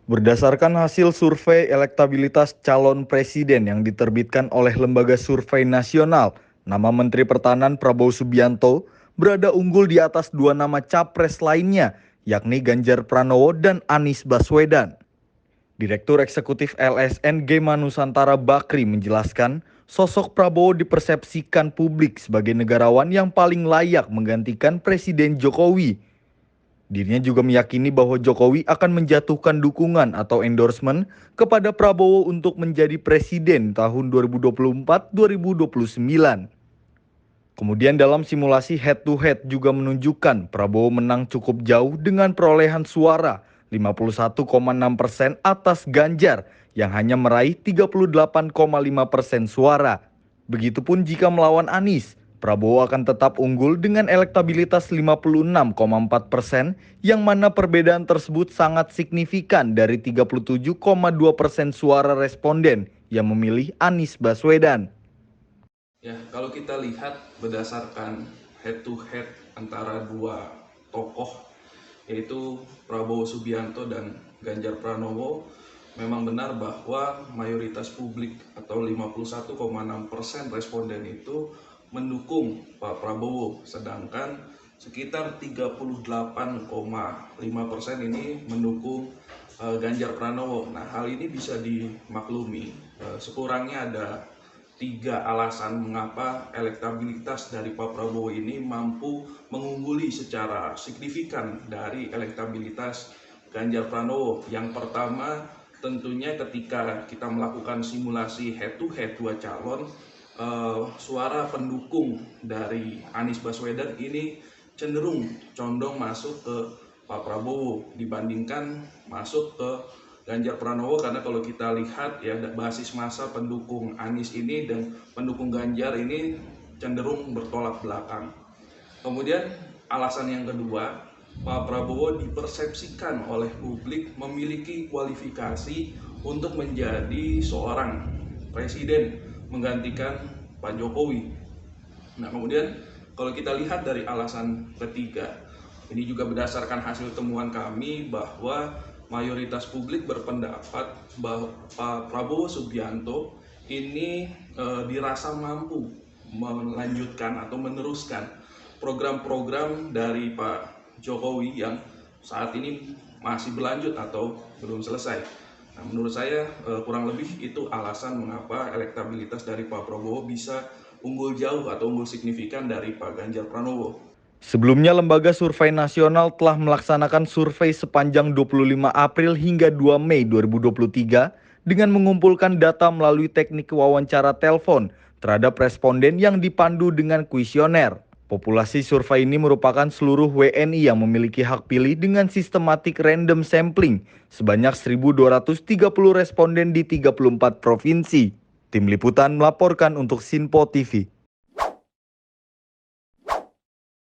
Berdasarkan hasil survei elektabilitas calon presiden yang diterbitkan oleh Lembaga Survei Nasional, nama Menteri Pertahanan Prabowo Subianto berada unggul di atas dua nama capres lainnya, yakni Ganjar Pranowo dan Anies Baswedan. Direktur Eksekutif LSN Gema Nusantara Bakri menjelaskan, sosok Prabowo dipersepsikan publik sebagai negarawan yang paling layak menggantikan Presiden Jokowi. Dirinya juga meyakini bahwa Jokowi akan menjatuhkan dukungan atau endorsement kepada Prabowo untuk menjadi presiden tahun 2024-2029. Kemudian dalam simulasi head to head juga menunjukkan Prabowo menang cukup jauh dengan perolehan suara 51,6% atas Ganjar yang hanya meraih 38,5% suara. Begitupun jika melawan Anies, Prabowo akan tetap unggul dengan elektabilitas 56,4%, yang mana perbedaan tersebut sangat signifikan dari 37,2% suara responden yang memilih Anies Baswedan. Ya, kalau kita lihat berdasarkan head to head antara dua tokoh, yaitu Prabowo Subianto dan Ganjar Pranowo, memang benar bahwa mayoritas publik atau 51,6% responden itu mendukung Pak Prabowo, sedangkan sekitar 38,5% ini mendukung Ganjar Pranowo. Nah, hal ini bisa dimaklumi, sekurangnya ada 3 alasan mengapa elektabilitas dari Pak Prabowo ini mampu mengungguli secara signifikan dari elektabilitas Ganjar Pranowo. Yang pertama, tentunya ketika kita melakukan simulasi head to head dua calon, suara pendukung dari Anies Baswedan ini cenderung condong masuk ke Pak Prabowo dibandingkan masuk ke Ganjar Pranowo, karena kalau kita lihat ya basis massa pendukung Anies ini dan pendukung Ganjar ini cenderung bertolak belakang. Kemudian alasan yang kedua, Pak Prabowo dipersepsikan oleh publik memiliki kualifikasi untuk menjadi seorang presiden menggantikan Pak Jokowi. Nah, kemudian kalau kita lihat dari alasan ketiga, ini juga berdasarkan hasil temuan kami bahwa mayoritas publik berpendapat bahwa Pak Prabowo Subianto ini dirasa mampu melanjutkan atau meneruskan program-program dari Pak Jokowi yang saat ini masih berlanjut atau belum selesai. Nah, menurut saya kurang lebih itu alasan mengapa elektabilitas dari Pak Prabowo bisa unggul jauh atau unggul signifikan dari Pak Ganjar Pranowo. Sebelumnya, Lembaga Survei Nasional telah melaksanakan survei sepanjang 25 April hingga 2 Mei 2023 dengan mengumpulkan data melalui teknik wawancara telepon terhadap responden yang dipandu dengan kuesioner. Populasi survei ini merupakan seluruh WNI yang memiliki hak pilih dengan sistematik random sampling sebanyak 1.230 responden di 34 provinsi. Tim Liputan melaporkan untuk Sinpo TV.